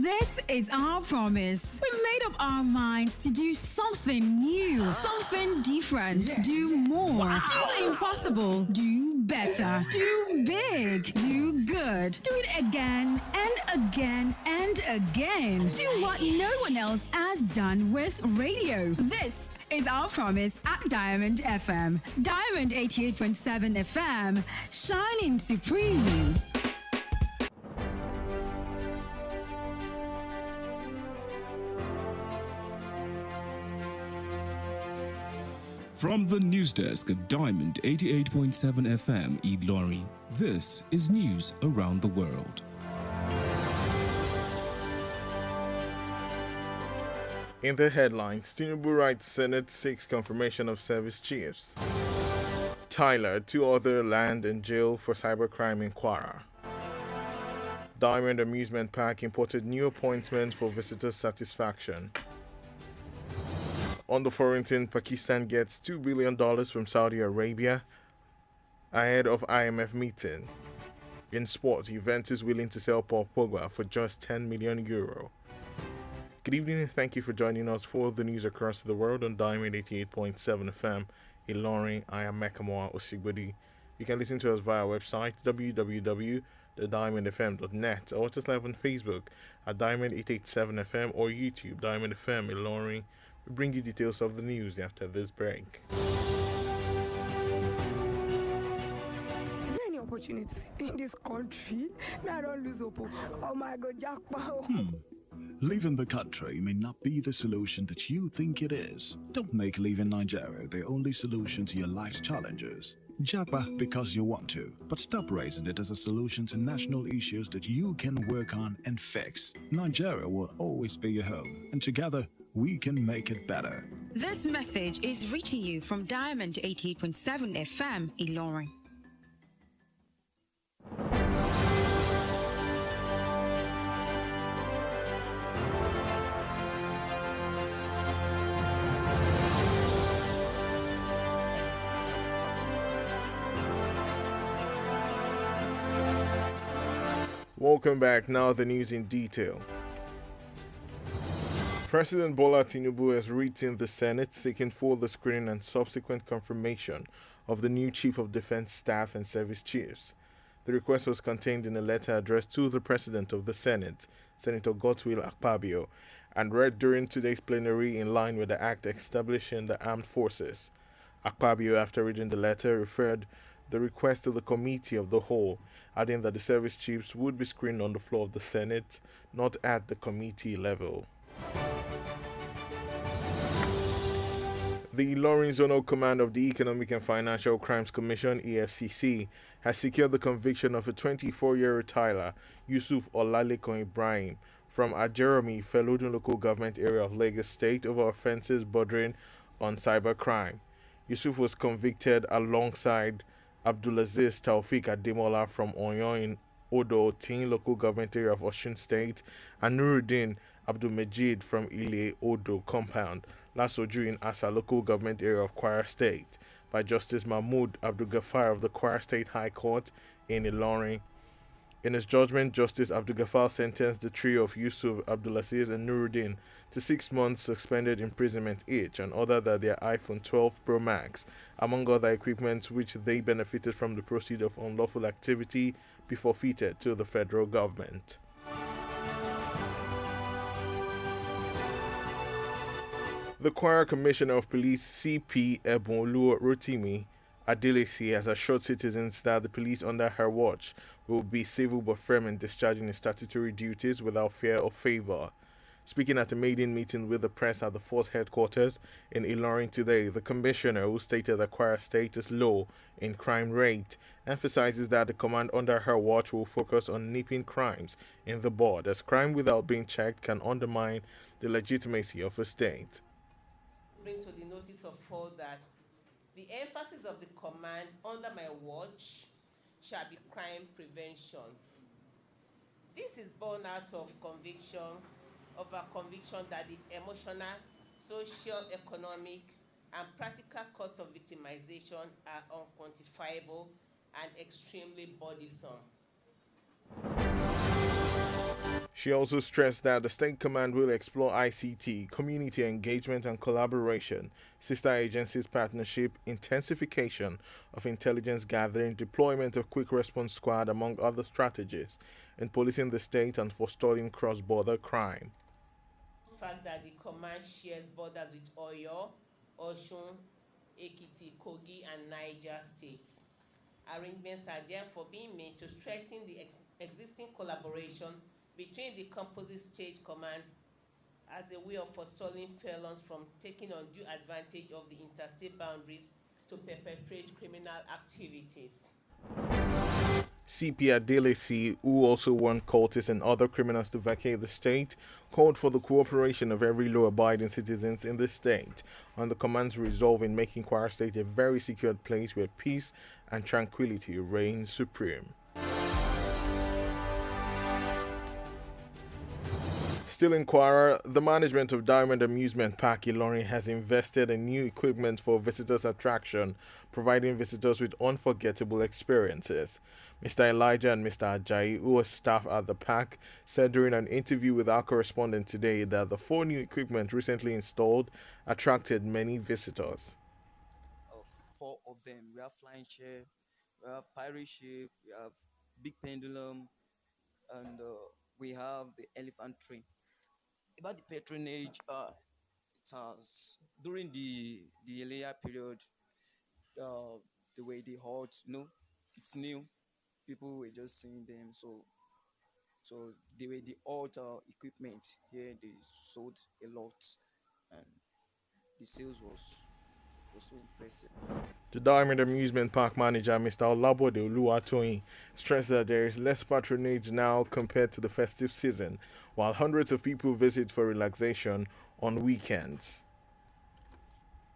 This is our promise. We made up our minds to do something new, something different, do more, do the impossible, do better, do big, do good, do it again and again and again. Do what no one else has done with radio. This is our promise at Diamond FM. Diamond 88.7 FM, shining supreme. From the news desk at Diamond 88.7 FM Ilorin, this is news around the world. In the headlines, Tinubu writes Senate seeks confirmation of service chiefs. Tyler, 2 other land and jail for cybercrime in Kwara. Diamond Amusement Park imported new appointments for visitor satisfaction. On the foreign scene, Pakistan gets $2 billion from Saudi Arabia ahead of IMF meeting. In sport, Juventus willing to sell Paul Pogba for just €10 million. Good evening and thank you for joining us for the news across the world on Diamond 88.7 FM. Ilorin, I am Mekamua Osigbodi. You can listen to us via our website www.diamondfm.net or just live on Facebook at Diamond 887 FM or YouTube Diamond FM Ilorin. We bring you details of the news after this break. Is there any opportunity in this country? I don't lose hope. Oh my God, jackpot. Leaving the country may not be the solution that you think it is. Don't make leaving Nigeria the only solution to your life's challenges. Japa because you want to, but stop raising it as a solution to national issues that you can work on and fix. Nigeria will always be your home, and together we can make it better. This message is reaching you from Diamond 88.7 FM Ilorin. Welcome back. Now the news in detail. President Bola Tinubu has written the Senate seeking further screening and subsequent confirmation of the new Chief of Defense Staff and Service Chiefs. The request was contained in a letter addressed to the President of the Senate, Senator Godswill Akpabio, and read during today's plenary in line with the act establishing the armed forces. Akpabio, after reading the letter, referred the request to the Committee of the Whole, adding that the service chiefs would be screened on the floor of the Senate, not at the committee level. The Ilorin Zonal Command of the Economic and Financial Crimes Commission, EFCC, has secured the conviction of a 24-year-old Tyler, Yusuf Olalekon Ibrahim, from Ajeremi, Felodun local government area of Lagos State over offences bordering on cybercrime. Yusuf was convicted alongside Abdulaziz Taufik Ademola from Oyon in Odo Tin local government area of Osun State and Nuruddin Abdulmejid from Ile Odo compound, Lasoju in Asa local government area of Kwara State, by Justice Mahmood Abdulgafar of the Kwara State High Court in Ilorin. In his judgment, Justice Abdulgafar sentenced the trio of Yusuf, Abdulaziz and Nuruddin to 6 months suspended imprisonment each and ordered that their iPhone 12 Pro Max, among other equipment which they benefited from the proceeds of unlawful activity, be forfeited to the federal government. The Kwara Commissioner of Police CP Ebonlu Rotimi Adelesi has assured citizens that the police under her watch will be civil but firm in discharging its statutory duties without fear or favor. Speaking at a maiden meeting with the press at the force headquarters in Ilorin today, the commissioner, who stated that Kwara State is low in crime rate, emphasizes that the command under her watch will focus on nipping crimes in the bud, as crime without being checked can undermine the legitimacy of a state. Bring to the notice of all that the emphasis of the command under my watch shall be crime prevention. This is born out of our conviction that the emotional, social, economic, and practical costs of victimization are unquantifiable and extremely burdensome. She also stressed that the State Command will explore ICT, community engagement and collaboration, sister agencies partnership, intensification of intelligence gathering, deployment of quick response squad, among other strategies, in policing the state and forestalling cross-border crime. The fact that the command shares borders with Oyo, Osun, Ekiti, Kogi, and Niger states. Arrangements are therefore being made to strengthen the existing collaboration between the composite state commands as a way of forestalling felons from taking undue advantage of the interstate boundaries to perpetrate criminal activities. CP Adelesi, who also warned cultists and other criminals to vacate the state, called for the cooperation of every law-abiding citizens in the state on the command's resolve in making Kwara State a very secure place where peace and tranquility reign supreme. Still in Kwara, the management of Diamond Amusement Park Ilorin has invested in new equipment for visitors' attraction, providing visitors with unforgettable experiences. Mr. Elijah and Mr. Ajani, who was staff at the park, said during an interview with our correspondent today that the 4 new equipment recently installed attracted many visitors. 4 of them. We have flying chair, we have pirate ship, we have big pendulum, and we have the elephant train. About the patronage, it has during the earlier period, the way they hot, it's new. People were just seeing them, so the way the old equipment here they sold a lot, and the sales was so impressive. The Diamond Amusement Park manager, Mr. Olabode Oluwatoyin, stressed that there is less patronage now compared to the festive season, while hundreds of people visit for relaxation on weekends.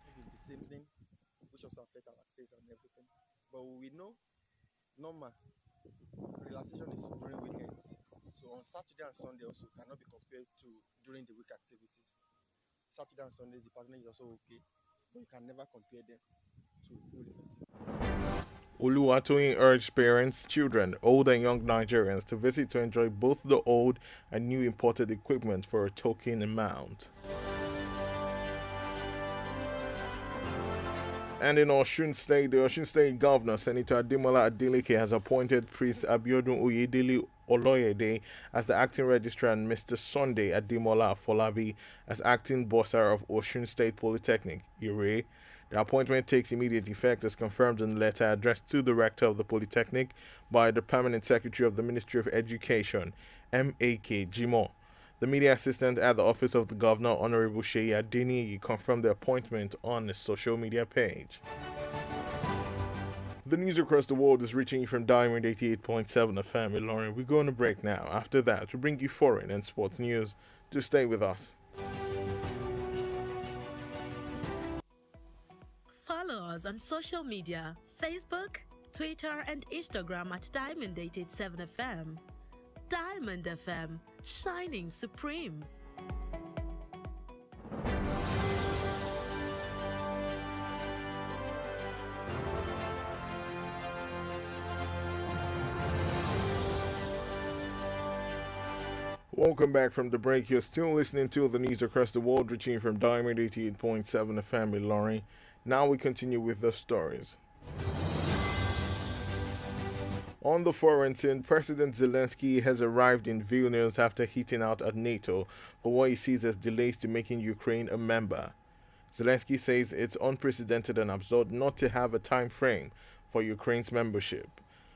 Maybe the same thing, which also affect our sales and everything. But we know, normal relaxation is during weekends. So on Saturday and Sunday also cannot be compared to during the week activities. Saturday and Sundays the patronage is also okay, but you can never compare them to Holy Festival. Oluwatoyin urged parents, children, old and young Nigerians to visit to enjoy both the old and new imported equipment for a token amount. And in Osun State, the Osun State Governor, Senator Ademola Adeleke, has appointed Priest Abiodun Oyedele Oloyede as the acting registrar and Mr. Sunday Ademola Afolabi as acting bursar of Osun State Polytechnic, Ire. The appointment takes immediate effect as confirmed in a letter addressed to the rector of the Polytechnic by the Permanent Secretary of the Ministry of Education, M.A.K. Jimo. The media assistant at the office of the governor, Honorable Sheyi Adeniyi, confirmed the appointment on his social media page. The news across the world is reaching you from Diamond 88.7 FM in Lauren. We go on a break now. After that, we bring you foreign and sports news. Do stay with us. Follow us on social media, Facebook, Twitter and Instagram at Diamond 87 FM. Diamond FM, shining supreme. Welcome back from the break. You're still listening to the news across the world, reaching from Diamond 88.7 FM in Lauren. Now we continue with the stories. On the foreign scene, President Zelensky has arrived in Vilnius after hitting out at NATO for what he sees as delays to making Ukraine a member. Zelensky says it's unprecedented and absurd not to have a time frame for Ukraine's membership.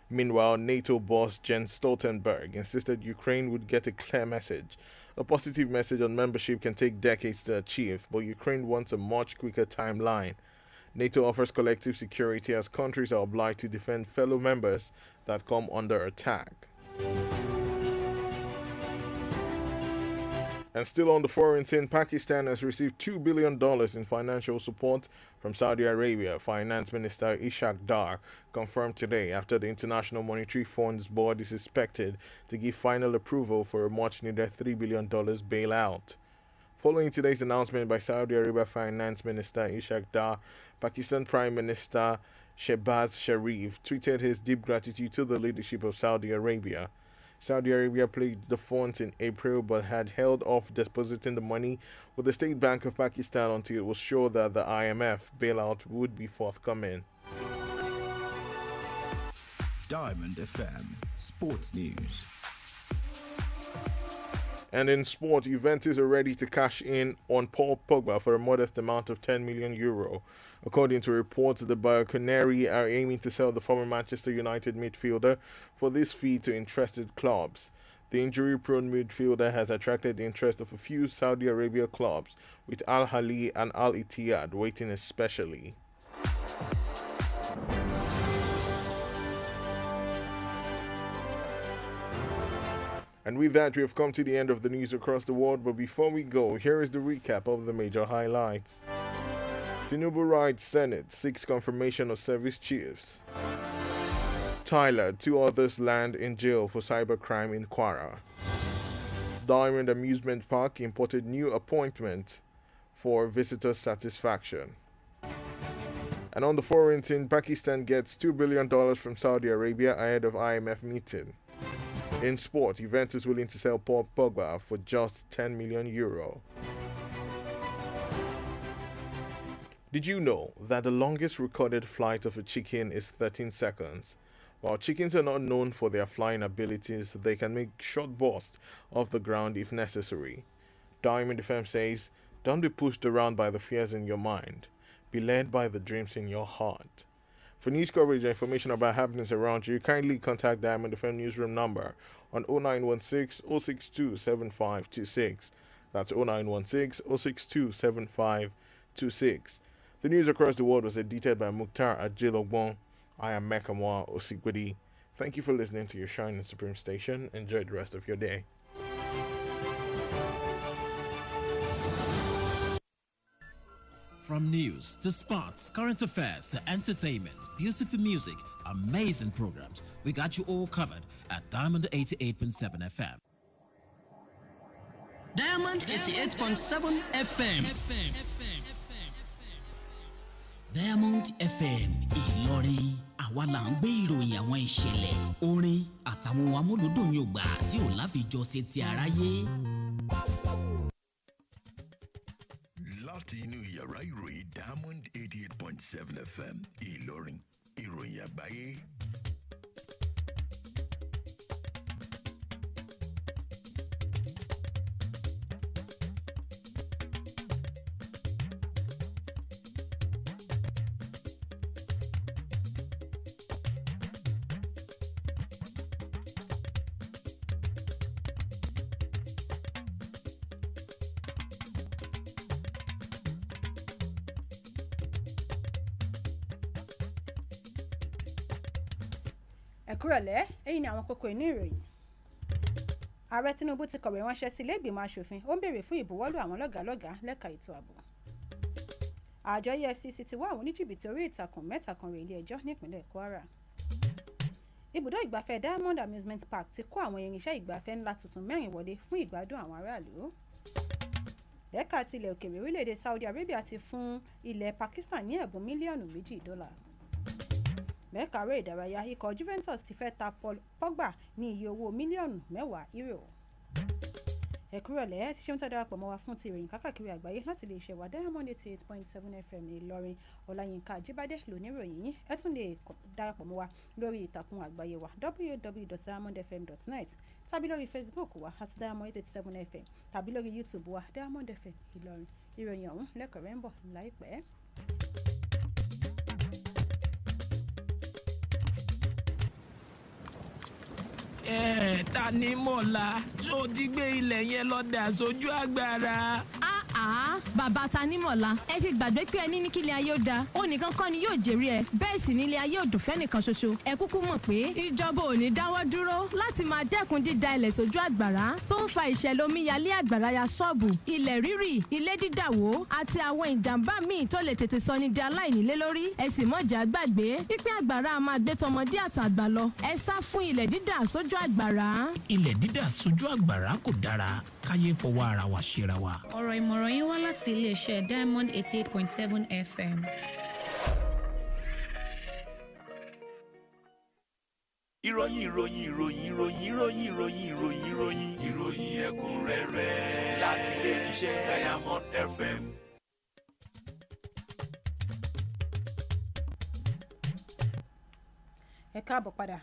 Meanwhile, NATO boss Jens Stoltenberg insisted Ukraine would get a clear message. A positive message on membership can take decades to achieve, but Ukraine wants a much quicker timeline. NATO offers collective security as countries are obliged to defend fellow members that come under attack. And still on the foreign scene, Pakistan has received $2 billion in financial support from Saudi Arabia. Finance Minister Ishaq Dar confirmed today after the International Monetary Fund's board is expected to give final approval for a much-needed $3 billion bailout. Following today's announcement by Saudi Arabia Finance Minister Ishaq Dar, Pakistan Prime Minister Shehbaz Sharif tweeted his deep gratitude to the leadership of Saudi Arabia. Saudi Arabia paid the funds in April but had held off depositing the money with the State Bank of Pakistan until it was sure that the IMF bailout would be forthcoming. Diamond FM Sports News. And in sport, Juventus are ready to cash in on Paul Pogba for a modest amount of €10 million. According to reports, the Bianconeri are aiming to sell the former Manchester United midfielder for this fee to interested clubs. The injury-prone midfielder has attracted the interest of a few Saudi Arabia clubs, with Al Ahly and Al Ittihad waiting especially. And with that, we have come to the end of the news across the world. But before we go, here is the recap of the major highlights. Tinubu writes Senate seeks confirmation of service chiefs. Tyler, 2 others land in jail for cybercrime in Kwara. Diamond Amusement Park imported new appointment for visitor satisfaction. And on the foreign scene, Pakistan gets $2 billion from Saudi Arabia ahead of IMF meeting. In sport, Juventus willing to sell Paul Pogba for just €10 million. Did you know that the longest recorded flight of a chicken is 13 seconds? While chickens are not known for their flying abilities, they can make short bursts off the ground if necessary. Diamond FM says, don't be pushed around by the fears in your mind. Be led by the dreams in your heart. For news coverage and information about happenings around you, kindly contact Diamond FM newsroom number on 0916 062 7526. That's 0916 062 7526. The news across the world was edited by Mukhtar Ajilobon. I am Mekamua Osigbodi. Thank you for listening to your Shining Supreme station. Enjoy the rest of your day. From news to sports, current affairs to entertainment, beautiful music, amazing programs, we got you all covered at Diamond 88.7 FM. Diamond 88.7 FM. Diamond FM Ìlọrin, àwa là ń gbé ìròyìn àwọn ìṣẹ̀lẹ̀, orin àtàwọn amúlùdùn yògbà tí ò láfijọ́ ṣe ti aráyé. Láti inú yàrá ìròyìn Diamond 88.7 FM Ìlọrin, ìròyìn àgbáyé. Ẹ̀kúrọ̀lẹ́, èyí ni àwọn kókó inú ìròyìn. Ààrẹ Tinubu ti kọ̀wé ránṣẹ́ sí ilé ìgbìmọ̀ aṣòfin, ó ń béèrè fún ìbuwọ́lù àwọn lọ́gàálọ́gàá lẹ́ka ètò ààbò. Àjọ EFCC ti wá àwọn oníjìbìtì orí ìtàkùn mẹ́ta kan rè ilé ẹjọ́ nípínlẹ̀ Kwara. Ibùdó ìgbafẹ́ Diamond Amusement Park ti kó àwọn irinṣẹ́ ìgbafẹ́ ńlá tuntun 4 wọlé fún ìgbádùn àwọn aráàlú. Lẹ́ka ti ilẹ̀ òkèèrè, orílẹ̀-èdè Saudi Arabia ti fún ilẹ̀ Pakistan ní ẹ̀bùn mílíọ̀nù $2. Lẹ́ka eré ìdárayá, ikọ̀ Juventus ti fẹ́ ta Paul Pogba ní iye owó mílíọ̀nù €10. Ẹ̀kúrọ̀lẹ́, ti ṣe ń tẹ́ darapọ̀ mọ́ wa fún ti ìròyìn kákàkiri àgbáyé láti lè ṣẹ̀wá Diamond 88.7 FM Ìlọrin. Ọláyínká Ajibade lóníròyìn yín. Ẹ tún lè darapọ̀ mọ́ wa lórí ìtàkùn àgbáyé wa www.diamondfm.net tàbí lórí Facebook wa @diamond87fm tàbí lórí YouTube wa Diamond FM Ìlọrin. Ìròyìn ọ̀hún lẹ́kọ̀ọ́rẹ́ ń bọ̀ láìpẹ́. Ta ni mọ̀lá tó ti gbé ilẹ̀ yẹn lọ́dà sójú agbára. Bàbá Tanímọ̀lá, ẹ ti gbàgbé pé ẹni ní kílẹ̀ ayé ó da, ó nìkan kọ́ ni yóò jèrè ẹ̀, bẹ́ẹ̀ sì nílé ayé ò dùn fẹ́nìkan ṣoṣo. Ẹ kúkú mọ̀ pé ìjọba ò ní dáwọ́ dúró láti máa dẹ́kun dídá ilẹ̀ sójú àgbàrá tó ń fa ìṣẹ̀lẹ̀ omíyalé àgbàrá ya ṣọ́ọ̀bù, ilẹ̀ rírì, ilé dídàwó àti àwọn ìjàmbá míì tó lè tètè sọ ní di aláìnílé lórí. Ẹ sì mọ̀jà gbàgbé pípín àgbàrá máa gbé tọmọdé àtàgbà lọ. Ẹ sá fún ilẹ̀ dídà sójú àgbàrá. Ilẹ̀ dídà sójú àgbàrá kò dára, káyé fọwọ́ ara wa ṣera wa. Ọ̀rọ̀ ìmọ̀ràn yín wá láti iléeṣẹ́ Diamond 88.7 FM. ìròyìn ẹ̀kúnrẹ́rẹ́ láti ilé iṣẹ́ Diamond FM. Ẹ káàbọ̀ padà.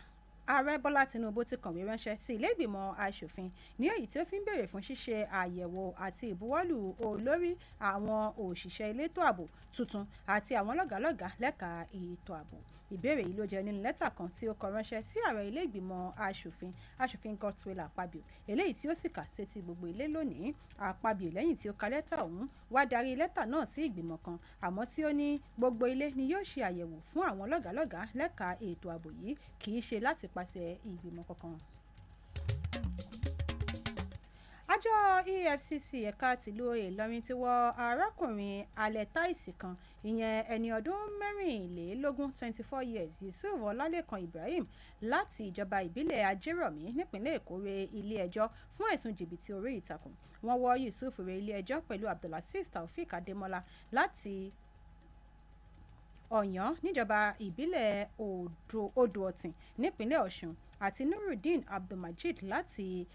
Ààrẹ Bọ́lá Tinubu ti kọ̀wé ránṣẹ́ sí ilé ìgbìmọ̀ aṣòfin ní èyí tí ó fi ń béèrè fún ṣíṣe àyẹ̀wò àti ìbuwọ́lù olórí àwọn òṣìṣẹ́ elétò ààbò tuntun àti àwọn lọ́gàálọ́gàá lẹ́ka ètò ààbò. Ìbéèrè yìí ló jẹ́ nínú lẹ́tà kan tí ó kọ ránṣẹ́ sí ààrẹ ilé ìgbìmọ̀ aṣòfin Godswill Akpabio eléyìí tí ó sì kà sétí gbogbo ilé lónìí. Akpabio lẹ́yìn tí ó ka lẹ́tà ọ̀hún wá darí lẹ́tà náà sí ìgbìmọ̀ kan àmọ́ tí ó ní gbogbo ilé ni yóò ṣe àyẹ̀wò fún àwọn lọ́gàálọ́gàá lẹ́ka ètò ààbò yìí kì í ṣe láti pàṣẹ ìgbìmọ̀ kankan. Àjọ EFCC ẹ̀ka tìlú Ìlọrin ti wọ arákùnrin alẹ́ táìsì kan ìyẹn ẹni ọdún 24 years Yusuf Ọlálẹ́kan Ibrahim láti ìjọba ìbílẹ̀ Ajérọ̀mí nípínlẹ̀ Èkó re ilé ẹjọ́ fún ẹ̀sùn jìbìtì orí ìtàkùn. Wọ́n wọ́ Yusuf re ilé ẹjọ́ pẹ̀lú Abdulaziz Taofik Adémọ́lá láti Ọ̀yàn níjọba ìbílẹ̀ Odò Ọ̀tìn nípínlẹ̀ Ọ̀ṣun àti Nurudeen Abdulmajid láti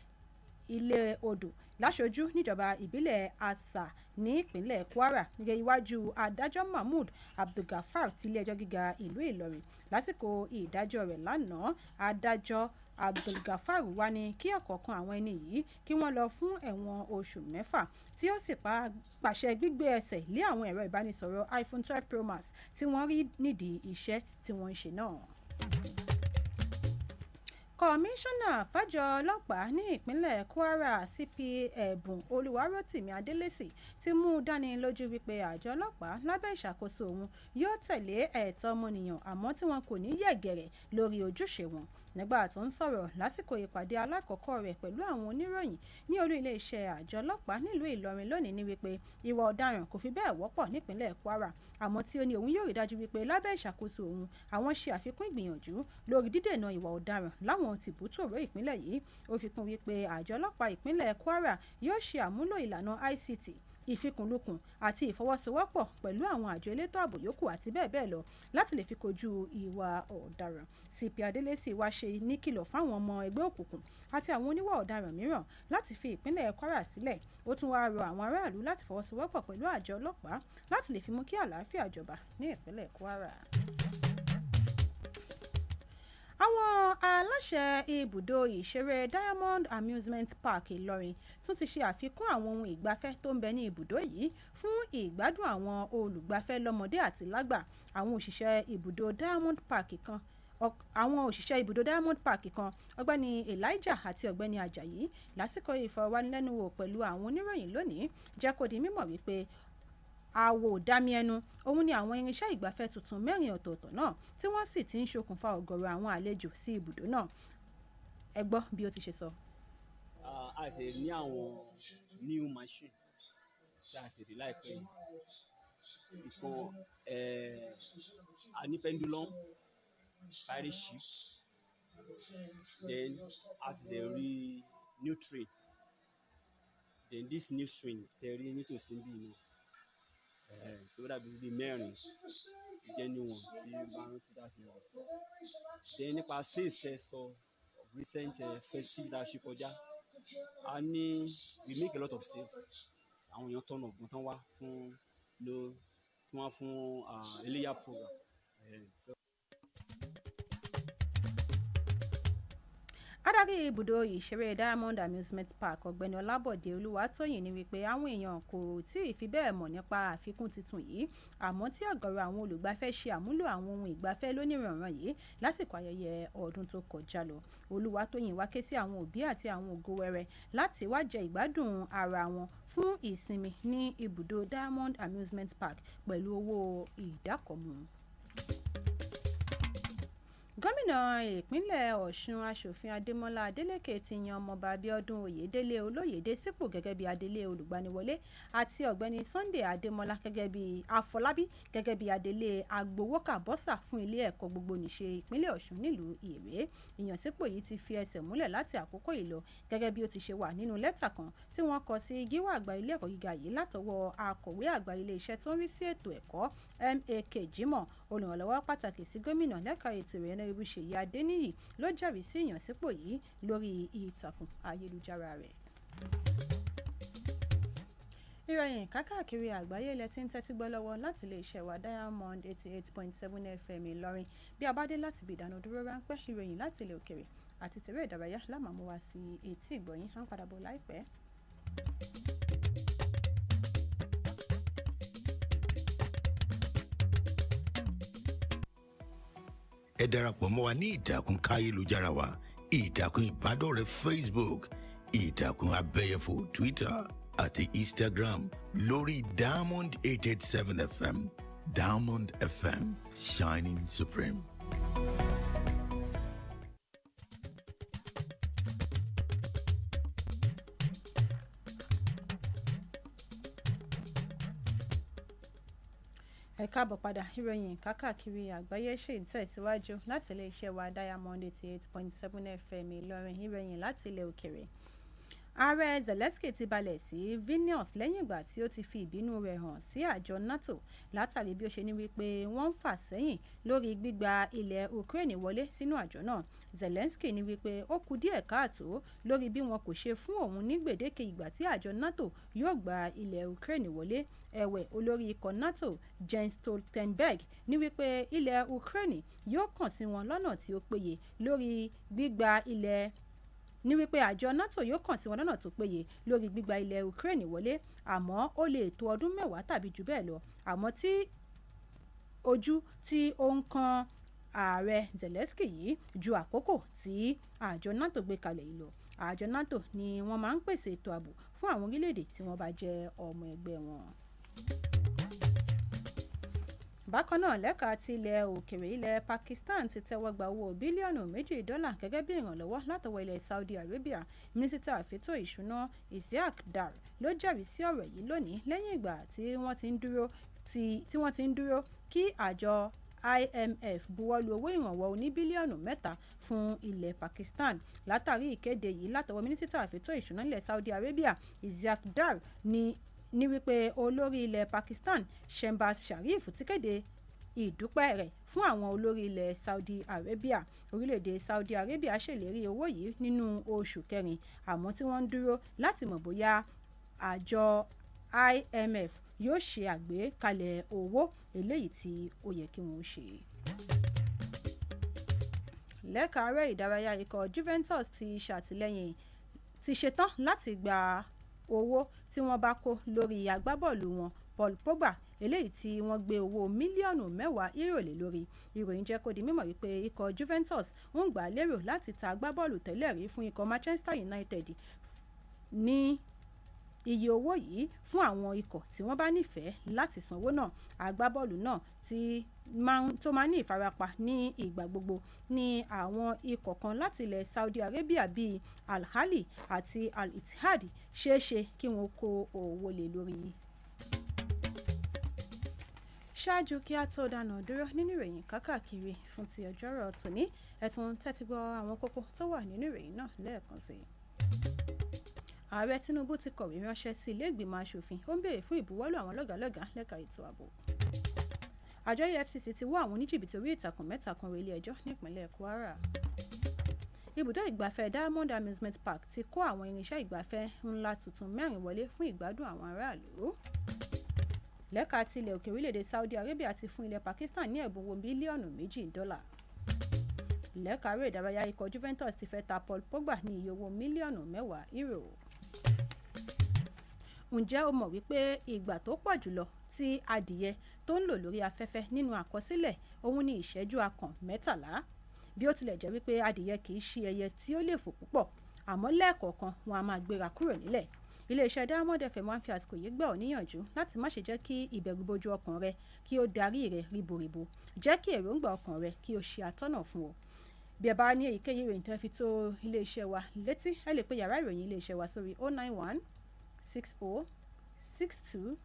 ilé odò láṣojú níjọba ìbílẹ̀ Asa ní ìpínlẹ̀ Kwara gẹ́gẹ́ iwájú adájọ́ Mahmood Abdulgafar ti ilé ẹjọ́ gíga ìlú Ìlọrin. Lásìkò ìdájọ́ rẹ̀ lánàá, adájọ́ Abdulgafar wá ní kí ọ̀kọ̀ọ̀kan àwọn ẹni yìí kí wọ́n lọ fún ẹ̀wọ̀n oṣù 6 tí ó sì pàṣẹ gbígbé ẹsẹ̀ lé àwọn ẹ̀rọ ìbánisọ̀rọ̀ iPhone 12 Pro Max tí wọ́n rí nídìí iṣẹ́ tí wọ́n ń ṣe náà. Kọmíṣánná fájọ ọlọ́pàá ní ìpínlẹ̀ Kwara CP Ẹ̀bùn Olúwarótìmí Adélèsì ti mú dání lójú wípé àjọ ọlọ́pàá lábẹ́ ìṣàkóso òun yóò tẹ̀lé ẹ̀tọ́ ọmọnìyàn àmọ́ tí wọn kò ní yẹ̀gẹ̀rẹ̀ lórí ojúṣe wọn. Nígbà tó ń sọ̀rọ̀ lásìkò ìpàdé alákọ̀ọ́kọ́ rẹ̀ pẹ̀lú àwọn oníròyìn ní olú iléeṣẹ́ àjọ ọlọ́pàá nílùú Ìlọrin lónìí ní wípé ìwà ọ̀daràn kò fi bẹ́ẹ̀ wọ́pọ̀ nípínlẹ̀ Kwara àmọ́ tí ó ní òun yóò rí dájú wípé lábẹ́ ìṣàkóso òun àwọn ṣe àfikún ìgbìyànjú lórí dídènà ìwà ọ̀daràn láwọn tìbútòrò ìpínlẹ̀ yìí. Ó fi kún wípé àjọ ọlọ́pàá ìpínlẹ̀ Kwara yóò ṣe àmúlò ìlànà ICT ìfikùnlukùn àti ìfọwọ́sowọ́pọ̀ pẹ̀lú àwọn àjọ elétò ààbò yòókù àti bẹ́ẹ̀ bẹ́ẹ̀ lọ láti lè fi kojú ìwà ọ̀daràn. CP Adélèsì wá ṣe níkìlọ̀ fáwọn ọmọ ẹgbẹ́ òkùnkùn àti àwọn oníwà ọ̀daràn mìíràn láti fi ìpínlẹ̀ Kwara sílẹ̀. Ó tún wáá rọ àwọn aráàlú láti fọwọ́sowọ́pọ̀ pẹ̀lú àjọ ọlọ́pàá láti lè fi mú kí àlàáfíà jọba ní ìpínlẹ̀ Kwara. Àwọn aláṣẹ ibùdó ìṣeré Diamond Amusement Park Ìlọrin tún ti ṣe àfikún àwọn ohun ìgbafẹ́ tó ń bẹ ní ibùdó yìí fún ìgbádùn àwọn olùgbafẹ́ lọ́mọdé àti lágbà. Àwọn òṣìṣẹ́ ibùdó Diamond Park kan ọ̀gbẹ́ni Elijah àti ọ̀gbẹ́ni Ajayi lásìkò ìfọ̀rọ̀wánilẹ́nuwò pẹ̀lú àwọn oníròyìn lónìí jẹ́ kó di mímọ̀ wípé àwò dámi ẹnu òun ni àwọn irinṣẹ́ ìgbafẹ́ tuntun 4 ọ̀tọ̀ọ̀tọ̀ náà tí wọ́n sì ti ń ṣokùnfà ọ̀gọ̀rọ̀ àwọn àlejò sí ibùdó náà. Ẹ gbọ́ bí ó ti ṣe sọ. A ṣe ní àwọn new machine tí a ṣe rí láìpẹ́ yìí. Ìkan a ní pendulum pirate ship, then a ti lè rí new train, then this new swing tẹ̀rí nítòsí bí inú. So that will be mẹ́rin genuine tí bá ń tí dá sí wọn. Then nípa sales tẹ sọ recent festive that ṣe kọjá, a ní we make a lot of sales. Àwọn èèyàn tọ̀nà ọ̀gbọ́n tán wá fún tí wọ́n fún eléyà program. Adarí ibùdó ìṣeré Diamond Amusement Park ọ̀gbẹ́ni Ọlábọ̀dé Olúwatóyìn ní wípé àwọn èèyàn kò tí ì fi bẹ́ẹ̀ mọ̀ nípa àfikún tuntun yìí àmọ́ tí ọ̀gọ̀rọ̀ àwọn olùgbafẹ́ ṣe àmúlò àwọn ohun ìgbafẹ́ lóníranran yìí lásìkò ayẹyẹ ọdún tó kọjá lọ. Olúwatóyìn wá ké sí àwọn òbí àti àwọn ògo wẹrẹ láti wá jẹ ìgbádùn ara wọn fún ìsinmi ní ibùdó Diamond Amusement Park pẹ̀lú owó ìdákọ̀mú. Gómìnà ìpínlẹ̀ Ọ̀ṣun aṣòfin Adémọ́lá Adélékè ti yan ọmọọba Abíọ́dún Oyèdélé Olóyèdé sípò gẹ́gẹ́ bí adelé olùgbaniwọlé àti ọ̀gbẹ́ni Sunday Adémọ́lá gẹ́gẹ́ bí Afọlábí gẹ́gẹ́ bí adelé agbowókà bọ́sà fún ilé ẹ̀kọ́ gbogbonìṣe ìpínlẹ̀ Ọ̀ṣun nílùú Ìré. Ìyànsípò yìí ti fi ẹsẹ̀ múlẹ̀ láti àkókò ìlọ gẹ́gẹ́ bí ó ti ṣe wà nínú lẹ́tà kan tí wọ́n kọ sí gíwá àgbà ilé ẹ̀kọ́ gíga yìí látọwọ́ akọ̀wé àgbà ilé iṣẹ́ tó ń rí sí ètò ẹ̀kọ́ MAK Jimoh olùrànlọ́wọ́ pàtàkì sí gómìnà lẹ́ka ètò ìrìn ọ̀nàrẹ́bù Ṣèyí Adéníyì ló jẹ́rìí sí ìyànsípò yìí lórí ìtàkùn ayélujára rẹ̀. Ìròyìn kákàkiri àgbáyé ilẹ̀ tí ń tẹ́tí gbọ́ lọ́wọ́ láti iléeṣẹ́ wa Diamond 88.7 FM Ìlọrin. Bí a bá dé láti ibi ìdáná dúró ráńpẹ́, ìròyìn láti ilẹ̀ òkèrè àti tèrè ìdárayá lámàmú wá sí etí ìgbọ̀yìn. À ń padà bọ̀ láìpẹ́. Ẹ darapọ̀ mọ́ wa ní ìtàkùn káyélujára wa, ìtàkùn ìbádọ́rẹ̀ẹ́ Facebook, ìtàkùn abẹ́yẹfò Twitter àti Instagram lórí Diamond 887 FM. Diamond FM, shining supreme. Ẹ káàbọ̀ padà. Ìròyìn kákàkiri àgbáyé ṣì ń tẹ̀síwájú láti iléeṣẹ́ wa Diamond 88.7 FM Ìlọrin. Ìròyìn láti ilẹ̀ òkèrè. Ààrẹ Zelensky ti balẹ̀ sí Vilnius lẹ́yìn ìgbà tí ó ti fi ìbínú rẹ̀ hàn sí àjọ NATO látàrí bí ó ṣe ní wípé wọ́n ń fà sẹ́yìn lórí gbígba ilẹ̀ Ukraine wọlé sínú àjọ náà. Zelensky ní wípé ó kù díẹ̀ káàtó lórí bí wọn kò ṣe fún òun ní gbèdéke ìgbà tí àjọ NATO yóò gba ilẹ̀ Ukraine wọlé. Ẹ̀wẹ̀, olórí ikọ̀ NATO Jens Stoltenberg ní wípé ilẹ̀ Ukraine yóò kàn sí wọn lọ́nà tí ó péye lórí gbígba ilẹ̀ ní wípé àjọ NATO yóò kàn sí wọn lọ́nà tó péye lórí gbígba ilẹ̀ Ukraine wọlé, àmọ́ ó lè tó ọdún mẹ́wàá tàbí jù bẹ́ẹ̀ lọ. Àmọ́ tí ojú tí ó ń kan ààrẹ Zelensky yìí ju àkókò tí àjọ NATO gbé kalẹ̀ yìí lọ. Àjọ NATO ni wọ́n máa ń pèsè ètò ààbò fún àwọn orílẹ̀-èdè tí wọ́n bá jẹ́ ọmọ ẹgbẹ́ wọn. Bákan náà, lẹ́ka ti ilẹ̀ òkèrè, ilẹ̀ Pakistan ti tẹ́wọ́ gba owó bílíọ̀nù $2 gẹ́gẹ́ bí ìrànlọ́wọ́ látọwọ́ ilẹ̀ Saudi Arabia. Mínísítà àfẹ́tò ìṣúná Isiaq Dar ló jẹ́rìí sí ọ̀rọ̀ yìí lónìí lẹ́yìn ìgbà tí wọ́n ti ń dúró kí àjọ IMF buwọ́lu owó ìrànwọ́ oní bílíọ̀nù 3 fún ilẹ̀ Pakistan. Látàrí ìkéde yìí látọwọ́ mínísítà àfẹ́tò ìṣúná ilẹ̀ Saudi Arabia, Isiaq Dar ní wípé olórí ilẹ̀ Pakistan Shehbaz Sharif ti kéde ìdúpẹ́ rẹ̀ fún àwọn olórí ilẹ̀ Saudi Arabia. Orílẹ̀-èdè Saudi Arabia ṣèlérí owó yìí nínú oṣù kẹrin, àmọ́ tí wọ́n ń dúró láti mọ̀ bóyá àjọ IMF yóò ṣe àgbékalẹ̀ owó eléyìí tí ó yẹ kí wọ́n ṣe. Lẹ́ka eré ìdárayá, ikọ̀ Juventus ti ṣetán láti gba owó tí wọ́n bá kó lórí agbábọ́ọ̀lù wọn Paul Pogba, eléyìí tí wọ́n gbé owó mílíọ̀nù 10 euro lé lórí. Ìròyìn jẹ́ kó di mímọ̀ wípé ikọ̀ Juventus ń gbà lérò láti ta agbábọ́ọ̀lù tẹ́lẹ̀ rí fún ikọ̀ Manchester United ní iye owó yìí fún àwọn ikọ̀ tí wọ́n bá nífẹ̀ẹ́ láti sanwó náà. Agbábọ́ọ̀lù náà tó máa ní ìfarapa ní ìgbà gbogbo ní àwọn ikọ̀ kan láti ilẹ̀ Saudi Arabia bíi Al Ahly àti Al Ittihad ṣeéṣe kí wọ́n kó owó lé lórí. Ṣáájú kí a tó dáná dúró nínú ìròyìn kákàkiri fún ti ọjọ́rọ̀ tòní, ẹ tún tẹ́tí gbọ́ àwọn kókó tó wà nínú ìròyìn náà lẹ́ẹ̀kan sí i. Ààrẹ Tinubu ti kọ̀wé ránṣẹ́ sí ilé ìgbìmọ̀ asòfin, ó ń béèrè fún ìbuwọ́lù àwọn lọ́gàálọ́gàá lẹ́ka ètò ààbò. Àjọ EFCC ti wọ́ àwọn oníjìbìtì orí ìtàkùn 3 kan rọ ilé ẹjọ́ nípínlẹ̀ Kwara. Ibùdó ìgbafẹ́ Diamond Amusement Park ti kó àwọn irinṣẹ́ ìgbafẹ́ ńlá tuntun 4 wọlé fún ìgbádùn àwọn aráàlú. Lẹ́ka ti ilẹ̀ òkè orílẹ̀-èdè Saudi Arabia ti fún ilẹ̀ Pakistan ní ẹ̀bùn owó bílíọ̀nù $2. Lẹ́ka eré ìdárayá, ikọ̀ Juventus ti fẹ́ ta Paul Pogba ní iye owó mílíọ̀nù 10 euro. Ǹjẹ́ o mọ̀ wípé ìgbà tó pọ̀ jùlọ tí adìyẹ tó ń lò lórí afẹ́fẹ́ nínú àkọsílẹ̀ òun ní ìṣẹ́jú akàn 13? Bí ó tilẹ̀ jẹ́ wípé adìyẹ kìí ṣe ẹyẹ tí ó lè fò púpọ̀, àmọ́ lẹ́ẹ̀kọ̀ọ̀kan wọn a máa gbéra kúrò nílẹ̀. Iléeṣẹ́ Diamond FM wá ń fi àsìkò yìí gbà ọ́ níyànjú láti má ṣe jẹ́ kí ìbẹ̀rùbojo ọkàn rẹ kí ó darí rẹ ríboríbo. Jẹ́ kí èròǹgbà ọkàn rẹ kí ó ṣe àtọ́nà fún ọ. Bí ẹ bá ní èyíkéyìí ìròyìn tẹ́ fi tó iléeṣẹ́ wa létí, ẹ lè pe yàrá ìròyìn iléeṣẹ́ wa sórí 091 60 62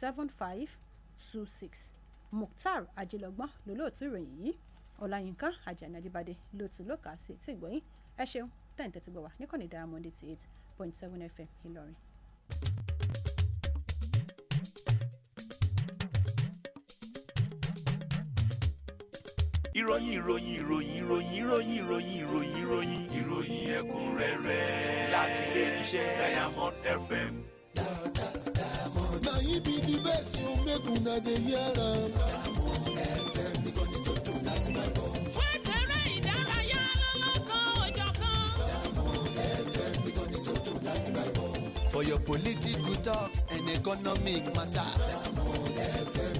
7526. Mukhtar Ajilọgbọ́n lolóòtú ìròyìn yìí. Olayinka Ajani Ajibade ló tún ló kà á sí etí ìgbọ̀yìn. Ẹ ṣeun tẹ́ǹtẹ́ ti gbọ́ wá níkànnì Diamond 88.7 FM Ìlọrin. ìròyìn ẹ̀kúnrẹ́rẹ́ láti ilé iṣẹ́ Diamond FM. Na him be the best, you make una dey hear am. Diamond FM because the total láti máa bọ̀. Fún ìtẹ̀rẹ́ ìdárayá lọ́lọ́kan òjọ̀kan. Diamond FM because the total láti máa bọ̀. For your political talks and economic matters. Diamond FM